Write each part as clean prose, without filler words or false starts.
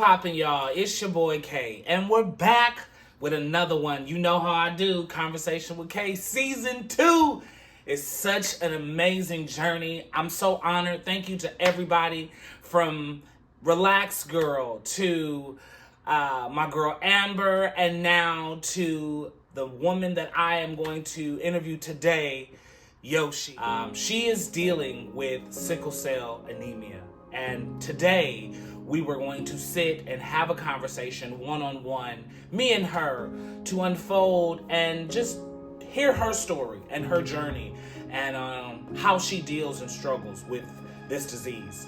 poppin', y'all? It's your boy K, and we're back with another one. You know how I do. Konversation with K Season 2 is such an amazing journey. I'm so honored. Thank you to everybody from Relax Girl to my girl Amber, and now to the woman that I am going to interview today, Yoshi. She is dealing with sickle cell anemia, and today we were going to sit and have a conversation one-on-one, me and her, to unfold and just hear her story and her journey and how she deals and struggles with this disease.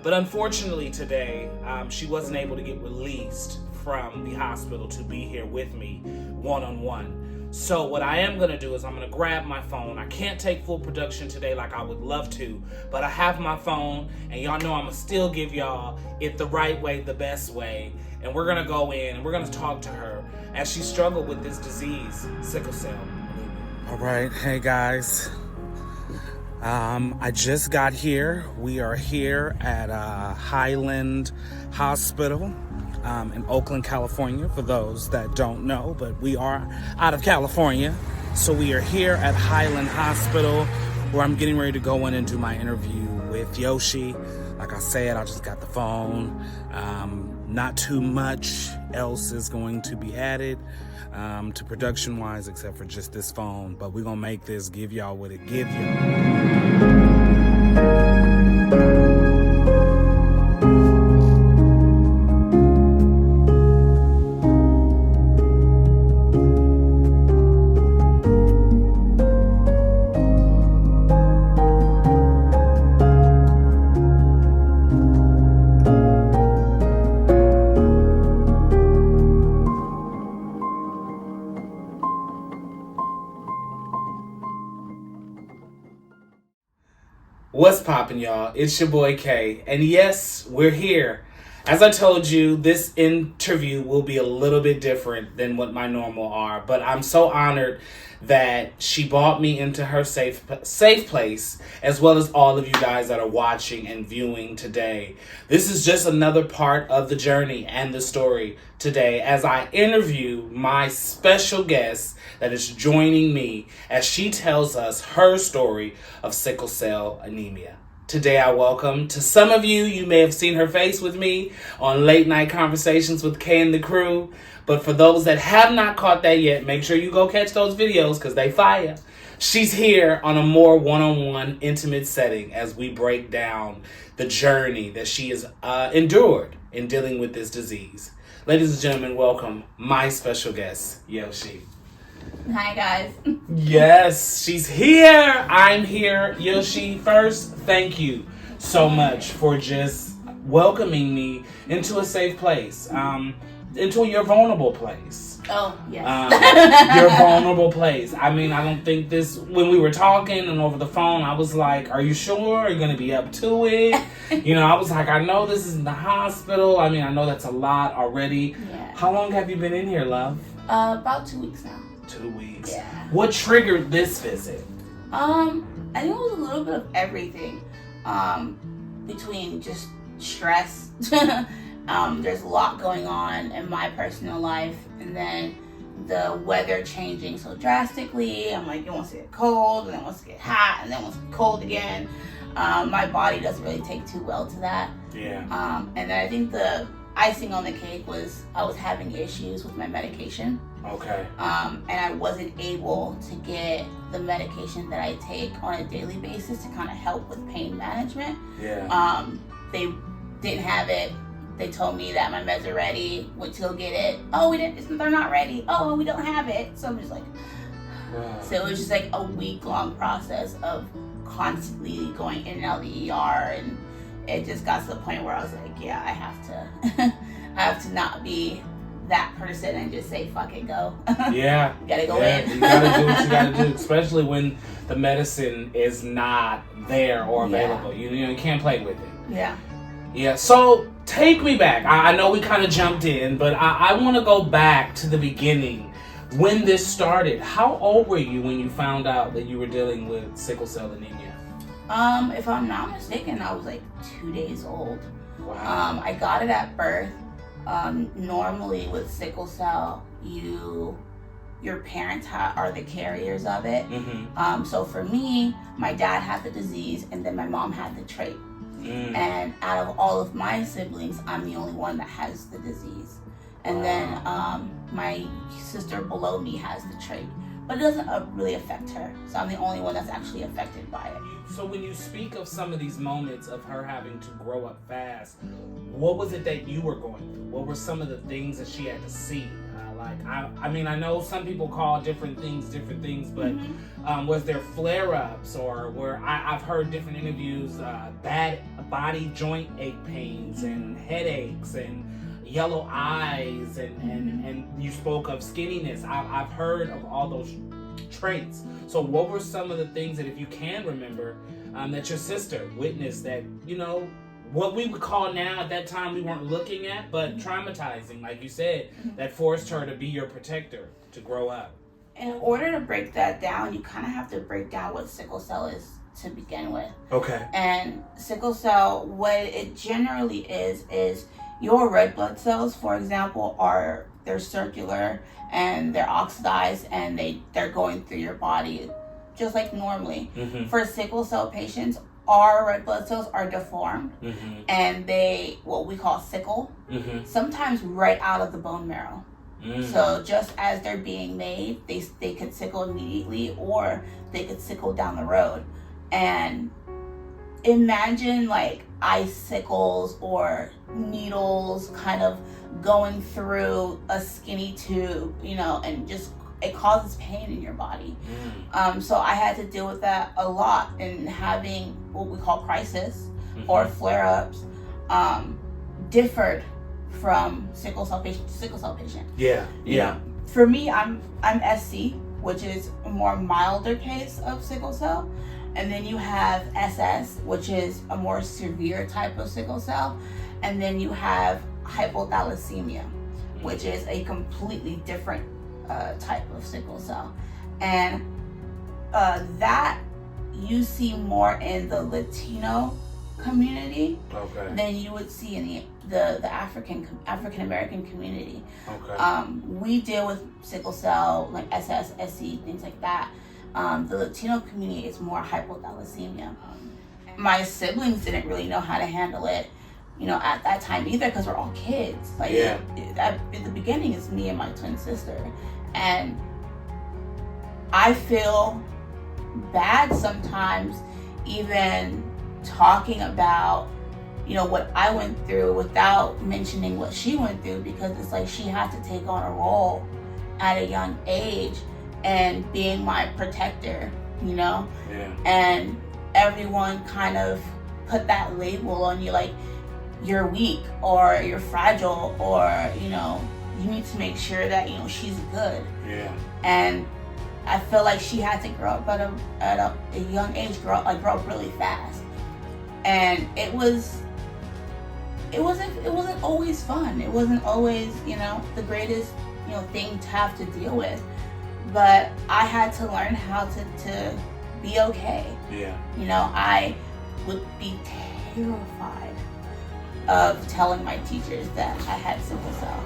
But unfortunately today, she wasn't able to get released from the hospital to be here with me one-on-one. So what I am going to do is I'm going to grab my phone. I can't take full production today like I would love to, but I have my phone, and y'all know I'm going to still give y'all it the right way, the best way. And we're going to go in and we're going to talk to her as she struggled with this disease, sickle cell anemia. All right. Hey, guys. I just got here. We are here at Highland Hospital in Oakland, California, for those that don't know, but we are out of California. So we are here at Highland Hospital, where I'm getting ready to go in and do my interview with Yoshi. Like I said, I just got the phone. Not too much else is going to be added to production-wise, except for just this phone. But we're going to make this give y'all what it give y'all. What's poppin', y'all? It's your boy K, and yes, we're here. As I told you, this interview will be a little bit different than what my normal are, but I'm so honored that she brought me into her safe place, as well as all of you guys that are watching and viewing today. This is just another part of the journey and the story today as I interview my special guest that is joining me as she tells us her story of sickle cell anemia. Today I welcome, to some of you, you may have seen her face with me on Late Night Conversations with Kay and the crew. But for those that have not caught that yet, make sure you go catch those videos because they fire. She's here on a more one-on-one intimate setting as we break down the journey that she has endured in dealing with this disease. Ladies and gentlemen, welcome my special guest, Yoshi. Hi, guys. Yes, she's here. I'm here. Yoshi, first, thank you so much for just welcoming me into a safe place, into your vulnerable place. Oh, yes. Your vulnerable place. I mean, I don't think this, when we were talking and over the phone, I was like, are you sure? Are you going to be up to it? You know, I was like, I know this is in the hospital. I mean, I know that's a lot already. Yeah. How long have you been in here, love? About 2 weeks now. 2 weeks. Yeah. What triggered this visit? I think it was a little bit of everything. Between just stress. There's a lot going on in my personal life, and then the weather changing so drastically. I'm like, it wants to get cold, and then it wants to get hot, and then it wants to get cold again. My body doesn't really take too well to that. Yeah. And then I think the icing on the cake was I was having issues with my medication. Okay. And I wasn't able to get the medication that I take on a daily basis to kind of help with pain management. Yeah. They didn't have it. They told me that my meds are ready. Went to go get it. Oh, they're not ready. Oh, well, we don't have it. So I'm just like, Wow. So it was just like a week-long process of constantly going in and out of the ER, and it just got to the point where I was like, yeah, I have to not be that person and just say, fuck it, go. Yeah. You gotta go in. You gotta do what you gotta do, especially when the medicine is not there or available. Yeah. You can't play with it. Yeah. Yeah, so take me back. I know we kind of jumped in, but I want to go back to the beginning when this started. How old were you when you found out that you were dealing with sickle cell anemia? If I'm not mistaken, I was like 2 days old. Wow. I got it at birth. Normally with sickle cell, your parents are the carriers of it. So for me, my dad had the disease, and then my mom had the trait. And out of all of my siblings, I'm the only one that has the disease. And then my sister below me has the trait, but it doesn't really affect her. So I'm the only one that's actually affected by it. So when you speak of some of these moments of her having to grow up fast, what was it that you were going through? What were some of the things that she had to see? I mean, I know some people call different things, but was there flare-ups, or I've heard different interviews, bad body joint ache pains and headaches and yellow eyes, and you spoke of skinniness. I've heard of all those traits. So what were some of the things that, if you can remember, that your sister witnessed that, what we would call now, at that time we weren't looking at, but traumatizing, like you said, that forced her to be your protector to grow up? In order to break that down, you kind of have to break down what sickle cell is to begin with. Okay. And sickle cell, what it generally is your red blood cells, for example, they're circular and they're oxidized, and they're going through your body just like normally. For sickle cell patients, our red blood cells are deformed, and what we call sickle, sometimes right out of the bone marrow. So just as they're being made, they could sickle immediately, or they could sickle down the road. And imagine like icicles or needles kind of going through a skinny tube, and just it causes pain in your body. So I had to deal with that a lot, and having what we call crisis or flare-ups differed from sickle cell patient to sickle cell patient. Yeah. For me, I'm SC, which is a more milder case of sickle cell. And then you have SS, which is a more severe type of sickle cell. And then you have hypothalassemia, which is a completely different type of sickle cell. And that you see more in the Latino community than you would see in the African American community. We deal with sickle cell, like SS, SC, things like that. The Latino community is more hypothalassemia. My siblings didn't really know how to handle it, at that time either, because we're all kids. At the beginning, it's me and my twin sister, and I feel bad sometimes even talking about what I went through without mentioning what she went through, because it's like she had to take on a role at a young age and being my protector, and everyone kind of put that label on you, like you're weak or you're fragile, or you need to make sure that she's good. And I feel like she had to grow up at a young age, grow up really fast, and it wasn't always fun. It wasn't always the greatest thing to have to deal with. But I had to learn how to be okay. I would be terrified of telling my teachers that I had sickle cell.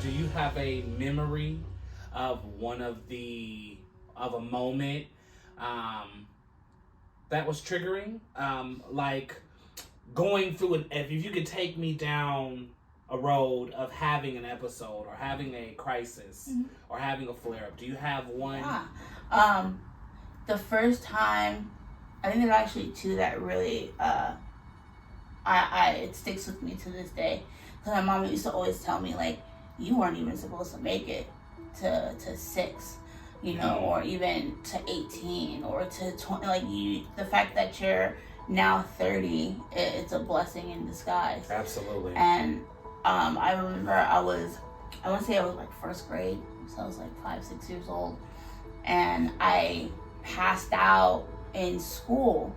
Do you have a memory of a moment that was triggering? Like going through it, if you could take me down a road of having an episode or having a crisis or having a flare-up. Do you have one? The first time, I think there's actually two that really, it sticks with me to this day. Because my mom used to always tell me, like, you weren't even supposed to make it to 6, or even to 18 or to 20. Like, the fact that you're now 30, it's a blessing in disguise. Absolutely. And I remember I want to say I was like first grade, so I was like 5-6 years old, and I passed out in school,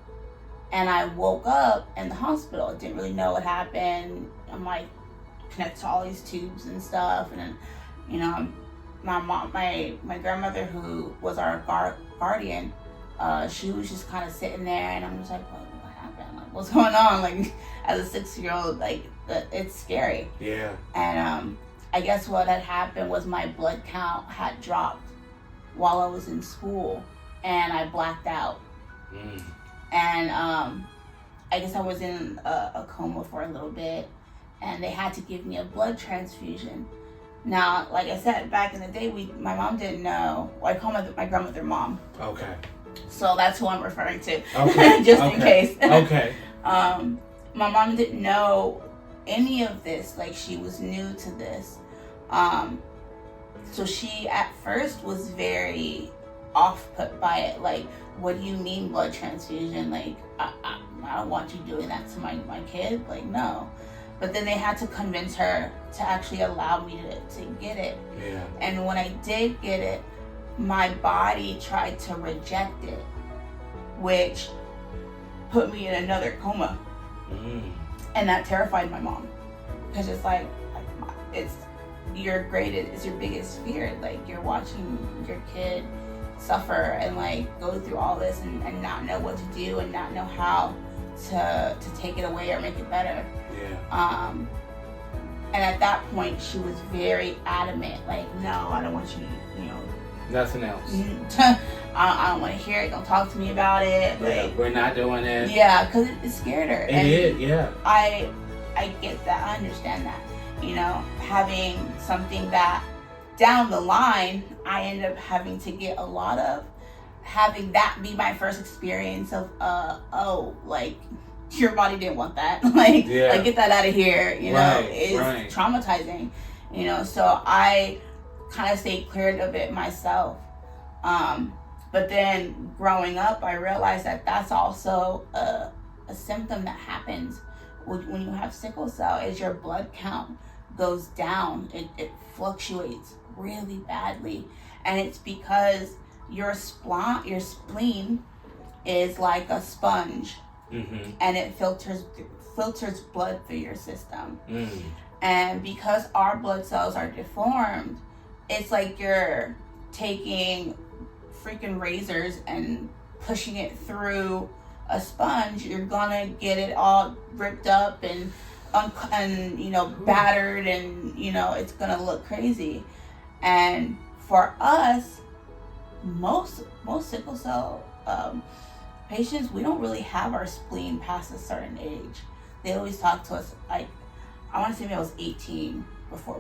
and I woke up in the hospital. I didn't really know what happened. I'm like connected to all these tubes and stuff, and then my mom, my grandmother, who was our guardian, she was just kind of sitting there, and I'm just like, what happened? Like, what's going on? Like, as a 6-year-old, like, it's scary. Yeah. And I guess what had happened was my blood count had dropped while I was in school, and I blacked out. And I guess I was in a coma for a little bit, and they had to give me a blood transfusion. Now, like I said, back in the day, my mom didn't know. Well, I call my grandmother Mom. Okay. So that's who I'm referring to, Okay. just in case. Okay. My mom didn't know any of this. Like, she was new to this. So she at first was very off put by it. Like, what do you mean blood transfusion? Like, I don't want you doing that to my kid. Like, no. But then they had to convince her to actually allow me to get it. Yeah. And when I did get it, my body tried to reject it, which put me in another coma. And that terrified my mom, because it's like it's your biggest fear. Like, you're watching your kid suffer and like go through all this and not know what to do and not know how to take it away or make it better. Yeah. And at that point, she was very adamant. Like, no, I don't want you. Nothing else. I don't want to hear it. Don't talk to me about it. Yeah, like, we're not doing it. Yeah, because it scared her. It did, yeah. I get that. I understand that. Having something that down the line I end up having to get a lot of, having that be my first experience of like, your body didn't want that. Like, get that out of here. It's traumatizing. So I kind of stayed clear of it myself. But then growing up, I realized that that's also a symptom that happens when you have sickle cell, is your blood count goes down. It fluctuates really badly. And it's because your spleen is like a sponge. And it filters blood through your system. And because our blood cells are deformed, it's like you're taking freaking razors and pushing it through a sponge. You're gonna get it all ripped up and battered, and it's gonna look crazy. And for us, most sickle cell patients, we don't really have our spleen past a certain age. They always talk to us, like, I want to say I was 18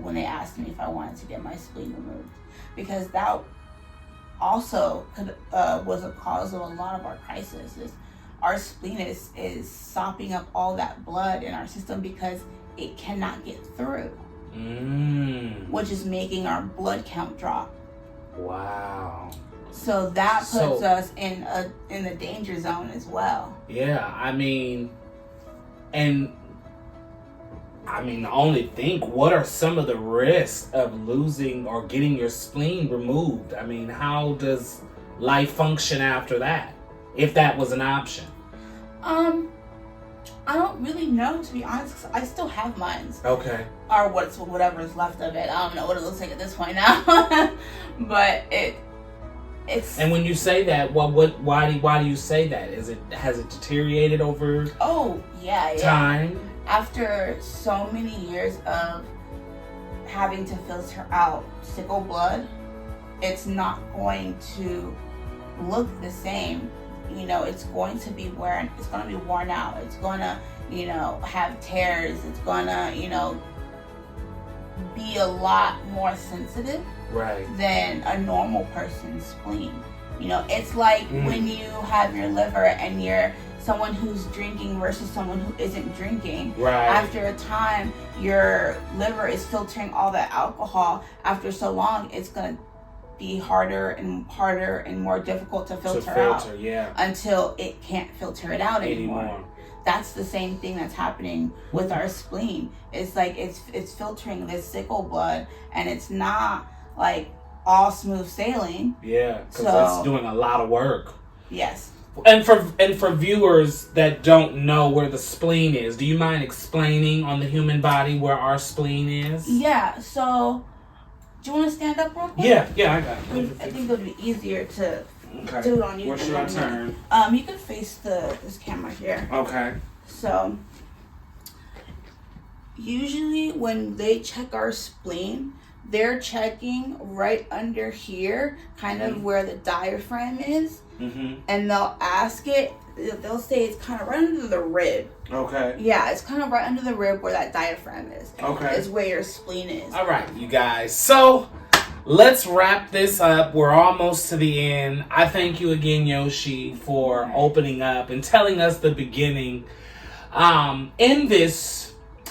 when they asked me if I wanted to get my spleen removed, because that also was a cause of a lot of our crisis. Is our spleen is sopping up all that blood in our system because it cannot get through, which is making our blood count drop. Wow. So that puts us in the danger zone as well. Yeah, only think, what are some of the risks of losing or getting your spleen removed? How does life function after that, if that was an option? I don't really know, to be honest, 'cause I still have mine. Okay. Or whatever is left of it. I don't know what it looks like at this point now. But it's. And when you say that, why do you say that? Has it deteriorated over? Oh yeah. Time. After so many years of having to filter out sickle blood, it's not going to look the same. It's going to be worn out. It's going to, have tears. It's going to, be a lot more sensitive than a normal person's spleen. It's like when you have your liver and you're someone who's drinking versus someone who isn't drinking. After a time, your liver is filtering all that alcohol. After so long, it's going to be harder and more difficult to filter out until it can't filter it out anymore. That's the same thing that's happening with our spleen. It's like it's filtering this sickle blood, and it's not like all smooth sailing. Yeah, because that's doing a lot of work. Yes. And for viewers that don't know where the spleen is, do you mind explaining on the human body where our spleen is? Yeah. So, do you want to stand up real quick? Yeah, I got it. I think it would be easier to do it on you. Where should I turn? You can face this camera here. Okay. So usually when they check our spleen, they're checking right under here, kind of where the diaphragm is. And they'll ask it, they'll say it's kind of right under the rib. Okay. Yeah, it's kind of right under the rib where that diaphragm is. Okay. Is where your spleen is. All right, you guys. So let's wrap this up. We're almost to the end. I thank you again, Yoshi, for opening up and telling us the beginning.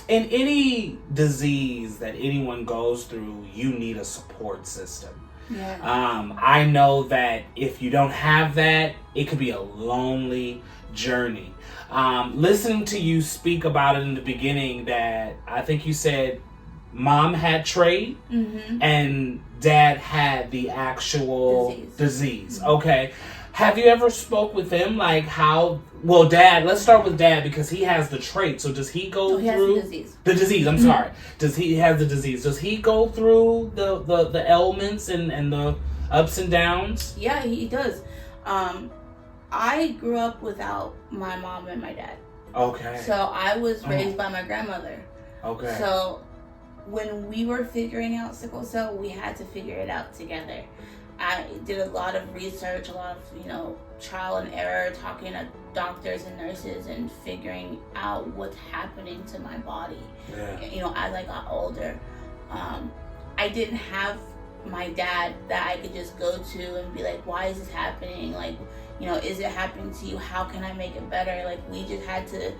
In any disease that anyone goes through, you need a support system. Yeah. I know that if you don't have that, it could be a lonely journey. Listening to you speak about it in the beginning, that I think you said mom had trade and dad had the actual disease. Okay. Have you ever spoke with him, like how? Well, dad. Let's start with dad because he has the trait. So does he go through the disease? The disease. I'm sorry. Does he have the disease? Does he go through the ailments and the ups and downs? Yeah, he does. I grew up without my mom and my dad. Okay. So I was raised by my grandmother. Okay. So when we were figuring out sickle cell, we had to figure it out together. I did a lot of research, a lot of, trial and error, talking to doctors and nurses and figuring out what's happening to my body. Yeah. As I got older. I didn't have my dad that I could just go to and be like, why is this happening? Like, is it happening to you? How can I make it better? Like, we just had to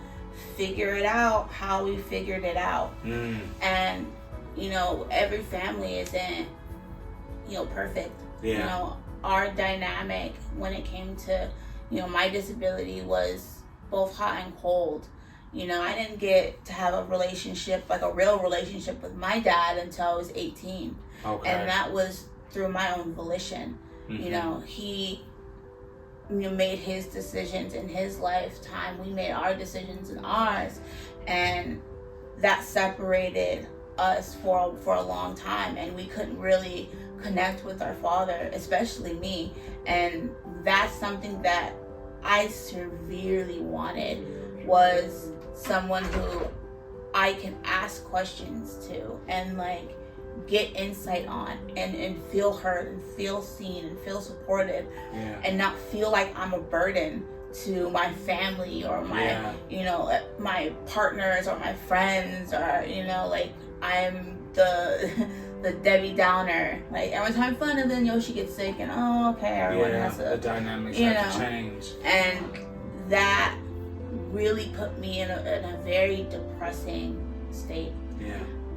figure it out how we figured it out. And, every family isn't, perfect. Yeah. Our dynamic when it came to, my disability was both hot and cold. I didn't get to have a relationship, like a real relationship with my dad until I was 18. Okay. And that was through my own volition. He made his decisions in his lifetime. We made our decisions in ours. And that separated us for a long time. And we couldn't really connect with our father, especially me. And that's something that I severely wanted, was someone who I can ask questions to and get insight on and feel heard and feel seen and feel supported. And not feel like I'm a burden to my family or my my partners or my friends, or I'm the Debbie Downer. Like, everyone's having fun and then Yoshi gets sick and everyone has to, the dynamics have to change. And that really put me in a very depressing state.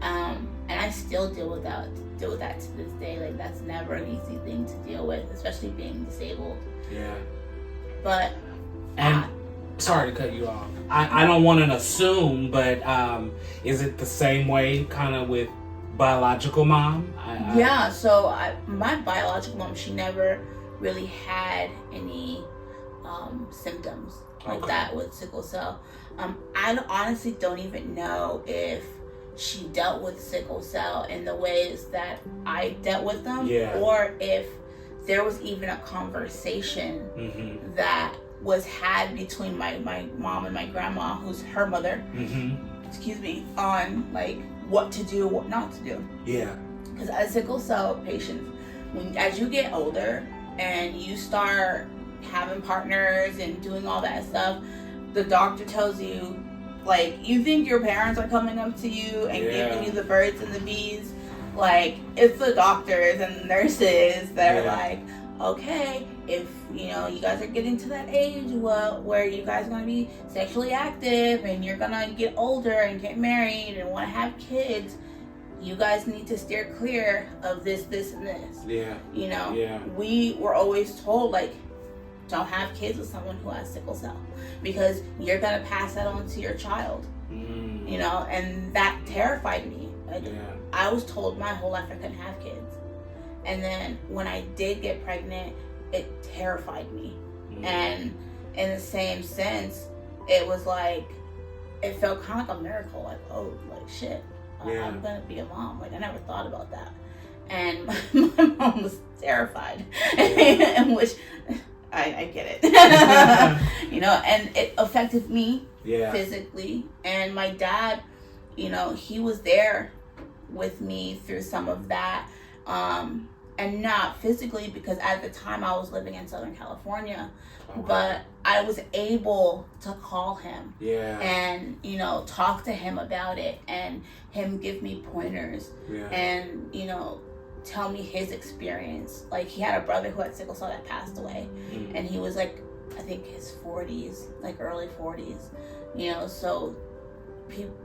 And I still deal with that to this day. Like, that's never an easy thing to deal with, especially being disabled. But sorry to cut you off. I don't want to assume, but is it the same way kind of with biological mom? So my biological mom, she never really had any symptoms like that with sickle cell. I honestly don't even know if she dealt with sickle cell in the ways that I dealt with them, or if there was even a conversation that was had between my mom and my grandma, who's her mother, on what to do, what not to do. Because as sickle cell patients, as you get older and you start having partners and doing all that stuff, the doctor tells you, you think your parents are coming up to you and giving you the birds and the bees. It's the doctors and the nurses that are okay, if you guys are getting to that age where you guys are going to be sexually active and you're going to get older and get married and want to have kids, you guys need to steer clear of this, and this. We were always told, don't have kids with someone who has sickle cell, because you're going to pass that on to your child. And that terrified me. I was told my whole life I couldn't have kids. And then when I did get pregnant, it terrified me. And in the same sense, it was it felt kind of like a miracle. Shit, I'm gonna be a mom. I never thought about that. And my mom was terrified. In which I get it. You know, and it affected me physically. And my dad, you know, he was there with me through some of that. And not physically, because at the time I was living in Southern California. But I was able to call him and, you know, talk to him about it, and him give me pointers and, you know, tell me his experience. Like, he had a brother who had sickle cell that passed away, and he was like, I think his 40s, like early 40s, you know. So people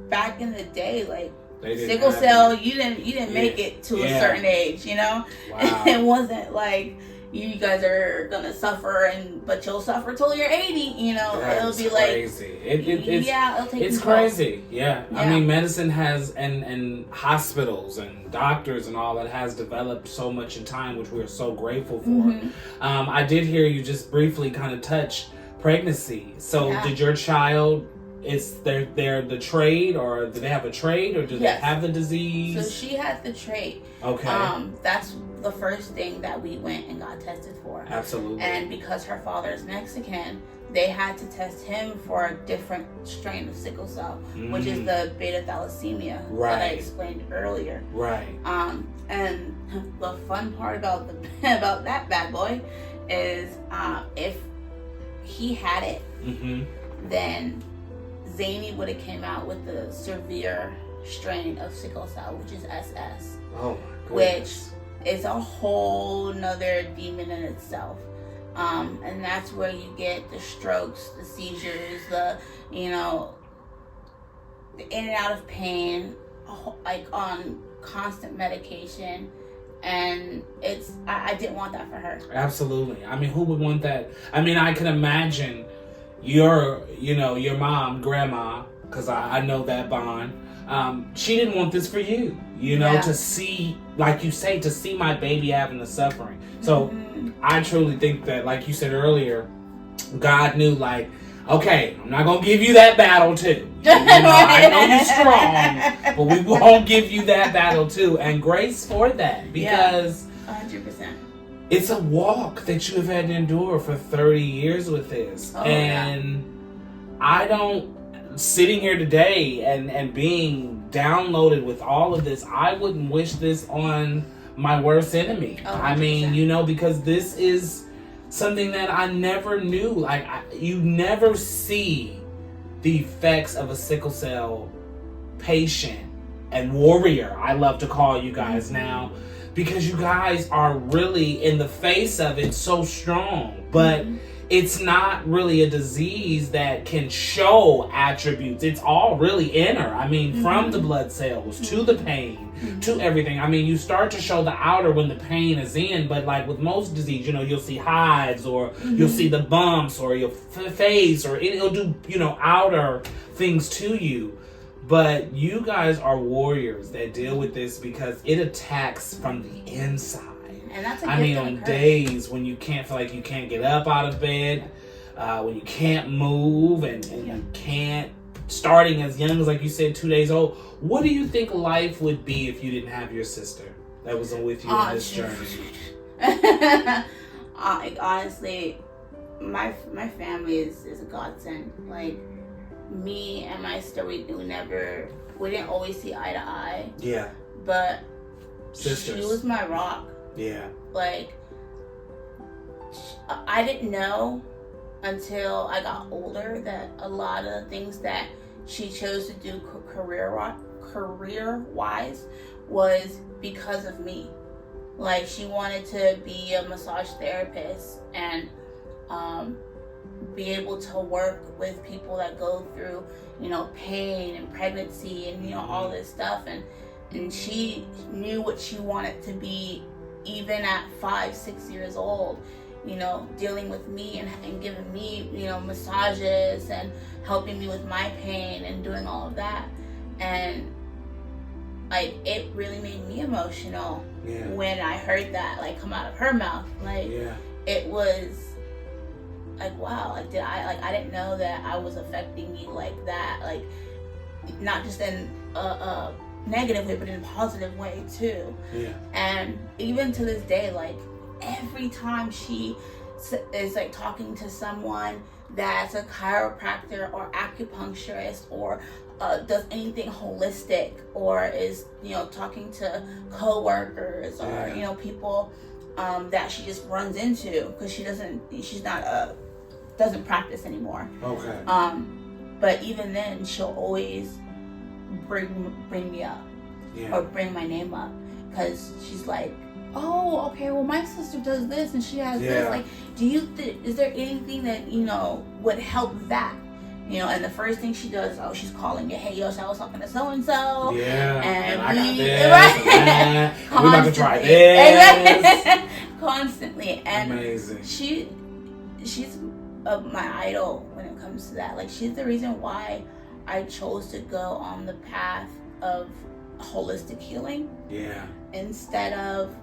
back in the day, like, sickle cell, you didn't make it to a certain age, you know. Wow. It wasn't like you guys are gonna suffer, but you'll suffer till you're 80, you know. It'll be crazy. It'll take it's crazy. Yeah. I mean, medicine has and hospitals and doctors and all that has developed so much in time, which we are so grateful for. I did hear you just briefly kind of touch pregnancy. So did your child, they're the trait, or do they have a trait, or do they have the disease? So she had the trait. Okay. That's the first thing that we went and got tested for. Absolutely. And because her father is Mexican, they had to test him for a different strain of sickle cell, which is the beta thalassemia that I explained earlier. Right. And the fun part about about that bad boy is if he had it, then Zany would have came out with the severe strain of sickle cell, which is SS. Oh my goodness. Which is a whole nother demon in itself. And that's where you get the strokes, the seizures, the, you know, the in and out of pain, like on constant medication. And I didn't want that for her. Absolutely. I mean, who would want that? I mean, I can imagine your mom, grandma, because I know that bond. She didn't want this for you, you know, to see, like you say, to see my baby having the suffering. So I truly think that, like you said earlier, God knew, like, okay, I'm not going to give you that battle too. You know, I know you're strong, but we won't give you that battle too. And grace for that, because 100%. It's a walk that you have had to endure for 30 years with this. I don't, sitting here today and being downloaded with all of this, I wouldn't wish this on my worst enemy. I mean, you know, because this is something that I never knew. Like, you never see the effects of a sickle cell patient and warrior, I love to call you guys now, because you guys are really, in the face of it, so strong. But it's not really a disease that can show attributes. It's all really inner. I mean, from the blood cells to the pain to everything. I mean, you start to show the outer when the pain is in, but like with most disease, you know, you'll see hives, or you'll see the bumps, or your face, or it'll do, you know, outer things to you. But you guys are warriors that deal with this because it attacks from the inside. And that's a I mean, on days when you can't feel like you can't get up out of bed, when you can't move, and you can't, starting as young as, like you said, 2 days old. What do you think life would be if you didn't have your sister that was with you on this journey? Honestly, my family is a godsend. Like, me and my sister, we didn't always see eye to eye. Yeah. But sisters. She was my rock. Yeah. Like, I didn't know until I got older that a lot of the things that she chose to do career-wise was because of me. Like, she wanted to be a massage therapist and be able to work with people that go through, you know, pain and pregnancy and, you know, all this stuff. And she knew what she wanted to be even at 5-6 years old, you know, dealing with me and giving me, you know, massages and helping me with my pain and doing all of that. And like, it really made me emotional when I heard that, like, come out of her mouth. Like, it was like, wow, like, I didn't know that I was affecting you like that, like, not just in a negative way, but in a positive way too. And even to this day, like, every time she is like talking to someone that's a chiropractor or acupuncturist or does anything holistic, or is, you know, talking to co-workers or, you know, people that she just runs into because she's not doesn't practice anymore. Okay. But even then, she'll always bring me up, or bring my name up, because she's like, oh, okay, well, my sister does this and she has this. Like, is there anything that, you know, would help that? You know, and the first thing she does, she's calling me, hey, yo, so I was talking to so-and-so. Yeah. And I got this. Right? And we're about to try this. Constantly. And amazing. She's my idol when it comes to that. Like, she's the reason why I chose to go on the path of holistic healing. Yeah. Instead of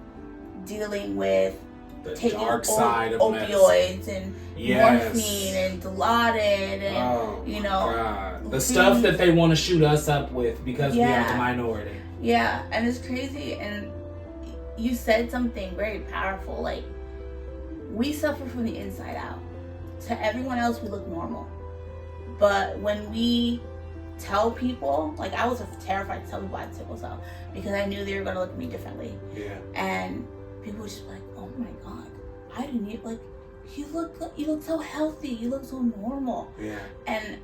dealing with taking dark side of opioids and morphine and Dilaudid and you know, God. The stuff that they want to shoot us up with because we are the minority. Yeah, and it's crazy. And you said something very powerful. Like, we suffer from the inside out. To everyone else, we look normal, but when we tell people, like, I was terrified to tell people I had sickle cell because I knew they were going to look at me differently. Yeah. And people were just like, oh my God, I didn't even, like, you look so healthy, you look so normal. Yeah. And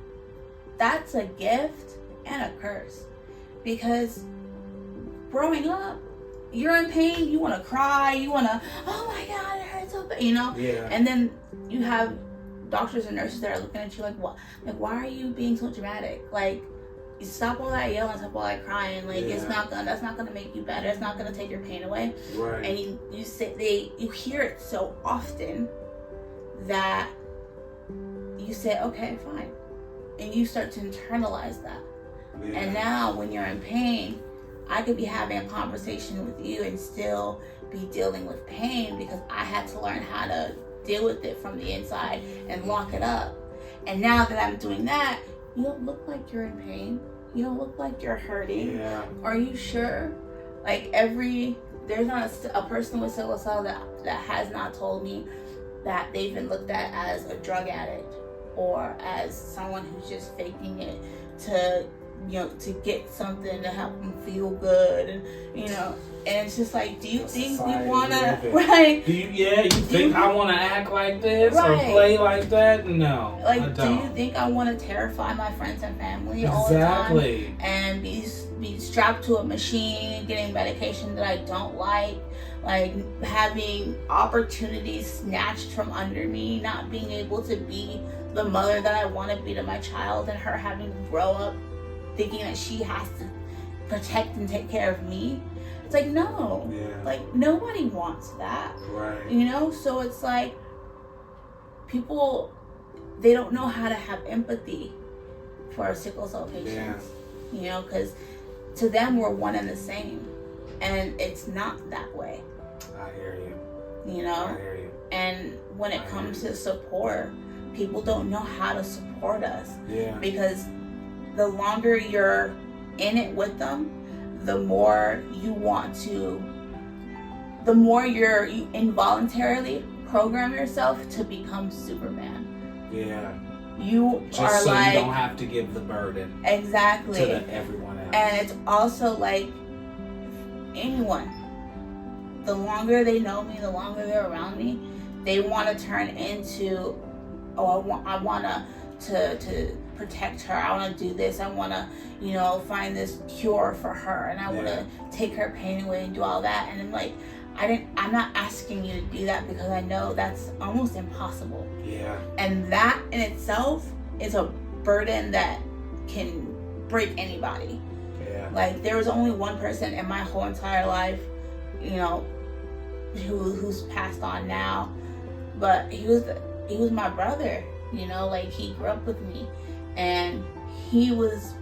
that's a gift and a curse, because growing up, you're in pain, you want to cry, you want to, oh my God, it hurts so bad, you know? Yeah. And then you have doctors and nurses that are looking at you like, what? Like, why are you being so dramatic? Like, you stop all that yelling, stop all that crying. Like, that's not gonna make you better. It's not gonna take your pain away. Right. And you hear it so often that you say, okay, fine, and you start to internalize that. Yeah. And now, when you're in pain, I could be having a conversation with you and still be dealing with pain because I had to learn how to deal with it from the inside and lock it up. And now that I'm doing that, you don't look like you're in pain. You don't look like you're hurting. Yeah. Are you sure? Like, there's not a person with sickle cell that has not told me that they've been looked at as a drug addict or as someone who's just faking it to, you know, to get something to help them feel good, and, you know. And it's just like, do you think we wanna, right? You think I wanna act like this or play like that? No, like, I don't. Do you think I wanna terrify my friends and family all the time and be strapped to a machine, getting medication that I don't like having opportunities snatched from under me, not being able to be the mother that I want to be to my child, and her having to grow up thinking that she has to protect and take care of me? It's like, no. Yeah. Like, nobody wants that. Right. You know? So it's like, people, they don't know how to have empathy for sickle cell patients. Yeah. You know, because to them, we're one and the same. And it's not that way. I hear you. You know? I hear you. And when it comes to support, people don't know how to support us. Yeah. Because the longer you're in it with them, the more you involuntarily program yourself to become Superman. Yeah. You just are so like, you don't have to give the burden exactly to everyone else. And it's also like anyone. The longer they know me, the longer they're around me, they want to turn into, I want to protect her. I want to do this. I want to, you know, find this cure for her, and I want to take her pain away and do all that. And I'm like, I'm not asking you to do that because I know that's almost impossible. Yeah. And that in itself is a burden that can break anybody. Yeah. Like, there was only one person in my whole entire life, you know, who's passed on now, but he was my brother. You know, like, he grew up with me, and he was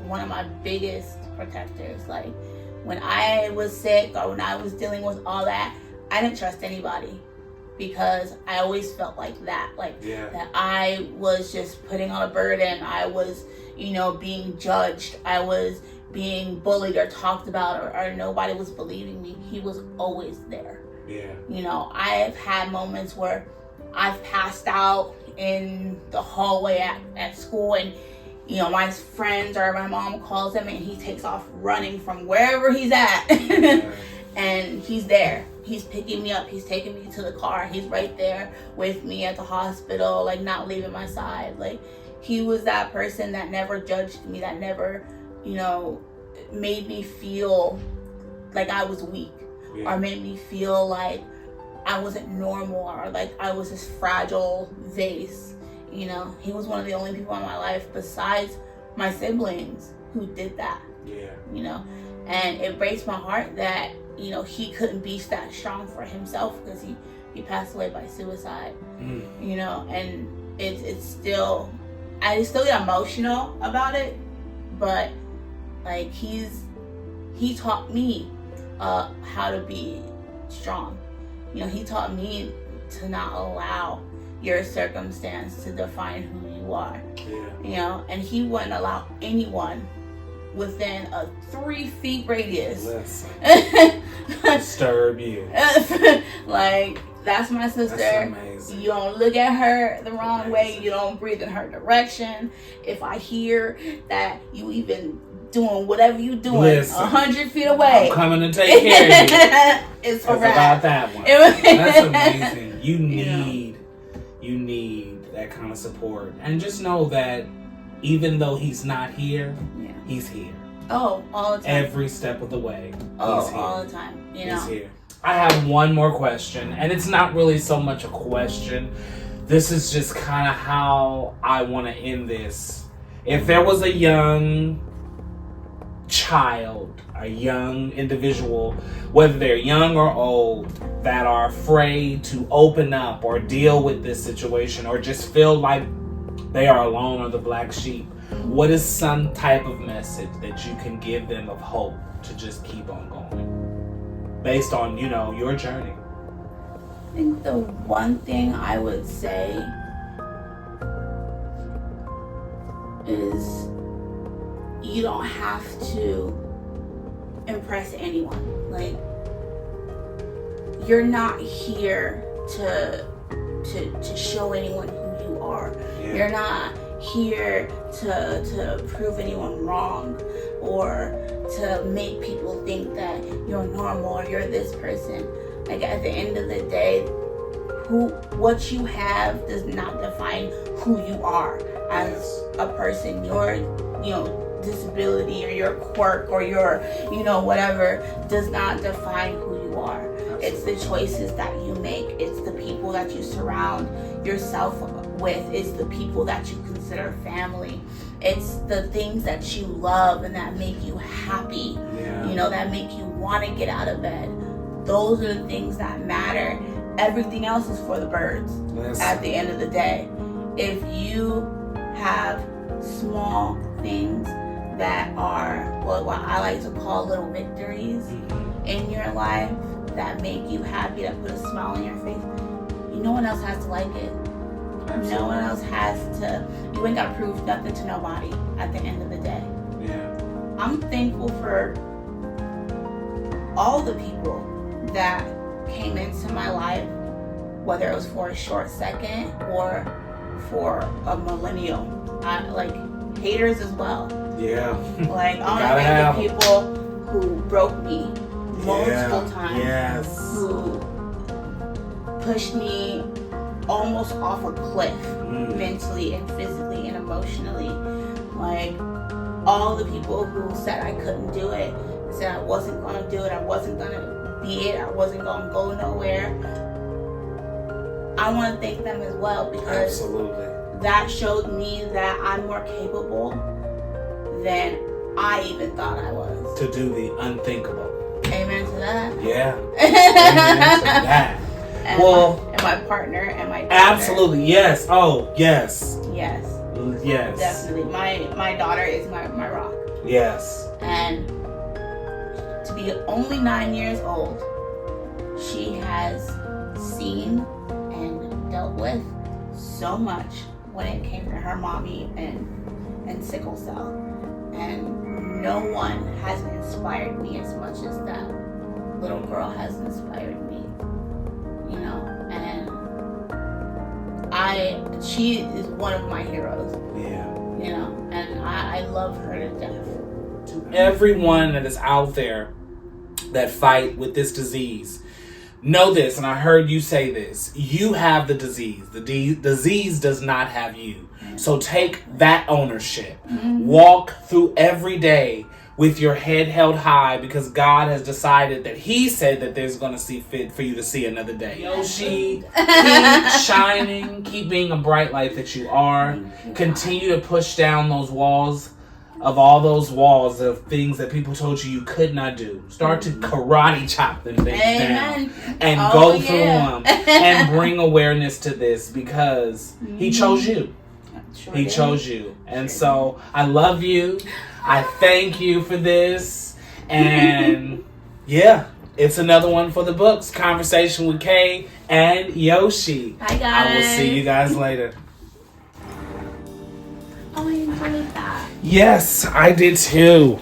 one of my biggest protectors. Like, when I was sick or when I was dealing with all that, I didn't trust anybody because I always felt like that. Like, that I was just putting on a burden. I was, you know, being judged. I was being bullied or talked about, or nobody was believing me. He was always there. Yeah. You know, I have had moments where I've passed out in the hallway at school, and my friends or my mom calls him and he takes off running from wherever he's at. And he's there. He's picking me up. He's taking me to the car. He's right there with me at the hospital, like not leaving my side. Like he was that person that never judged me, that never, made me feel like I was weak, or made me feel like I wasn't normal, or like I was this fragile vase. He was one of the only people in my life besides my siblings who did that. And it breaks my heart that he couldn't be that strong for himself, because he passed away by suicide. And it's still, I still get emotional about it, but like he taught me how to be strong. He taught me to not allow your circumstance to define who you are. And he wouldn't allow anyone within a 3 feet radius disturb you. Like, that's my sister. That's amazing. You don't look at her the wrong way. You don't breathe in her direction. If I hear that you even doing whatever you doing 100 feet away, I'm coming to take care of you. It's a wrap. About that one. That's amazing. You need that kind of support. And just know that even though he's not here, he's here. Oh, all the time. Every step of the way. Oh, all the time. He's here. I have one more question, and it's not really so much a question. This is just kind of how I want to end this. If there was a young child, a young individual, whether they're young or old, that are afraid to open up or deal with this situation, or just feel like they are alone or the black sheep, what is some type of message that you can give them of hope to just keep on going based on, your journey? I think the one thing I would say is you don't have to impress anyone. Like, you're not here to show anyone who you are. You're not here to prove anyone wrong, or to make people think that you're normal or you're this person. Like, at the end of the day, what you have does not define who you are as a person. Your disability or your quirk or your whatever does not define who you are. It's the choices that you make. It's the people that you surround yourself with. It's the people that you consider family. It's the things that you love and that make you happy, that make you want to get out of bed. Those are the things that matter. Everything else is for the birds. At the end of the day, if you have small things that are what I like to call little victories in your life that make you happy, that put a smile on your face, no one else has to like it. Absolutely. No one else has to. You ain't got to prove nothing to nobody at the end of the day. I'm thankful for all the people that came into my life, whether it was for a short second or for a millennial. Haters as well. Like, I want to thank the people who broke me multiple times. Who pushed me almost off a cliff, mentally and physically and emotionally. Like, all the people who said I couldn't do it, said I wasn't going to do it, I wasn't going to be it, I wasn't going to go nowhere. I want to thank them as well, because that showed me that I'm more capable than I even thought I was. To do the unthinkable. Amen to that. Amen to that. And my partner and my daughter. Absolutely, yes. Oh, yes. Yes. Yes. Definitely. My daughter is my rock. Yes. And to be only 9 years old, she has seen and dealt with so much when it came to her mommy and sickle cell. And no one has inspired me as much as that little girl has inspired me. And she is one of my heroes. Yeah. You know, and I love her to death. To everyone that is out there that fight with this disease, know this, and I heard you say this. You have the disease. The disease does not have you. So take that ownership. Walk through every day with your head held high, because God has decided that He said that there's going to see fit for you to see another day. Yoshi, keep shining. Keep being a bright light that you are. Continue to push down those walls of all those walls of things that people told you could not do. Start to karate chop them things down and go through them and bring awareness to this, because He chose you. He chose you. And so I love you. I thank you for this. And yeah, it's another one for the books. Conversation with Kay and Yoshi. Hi, guys. I will see you guys later. Oh, I enjoyed that. Yes, I did too.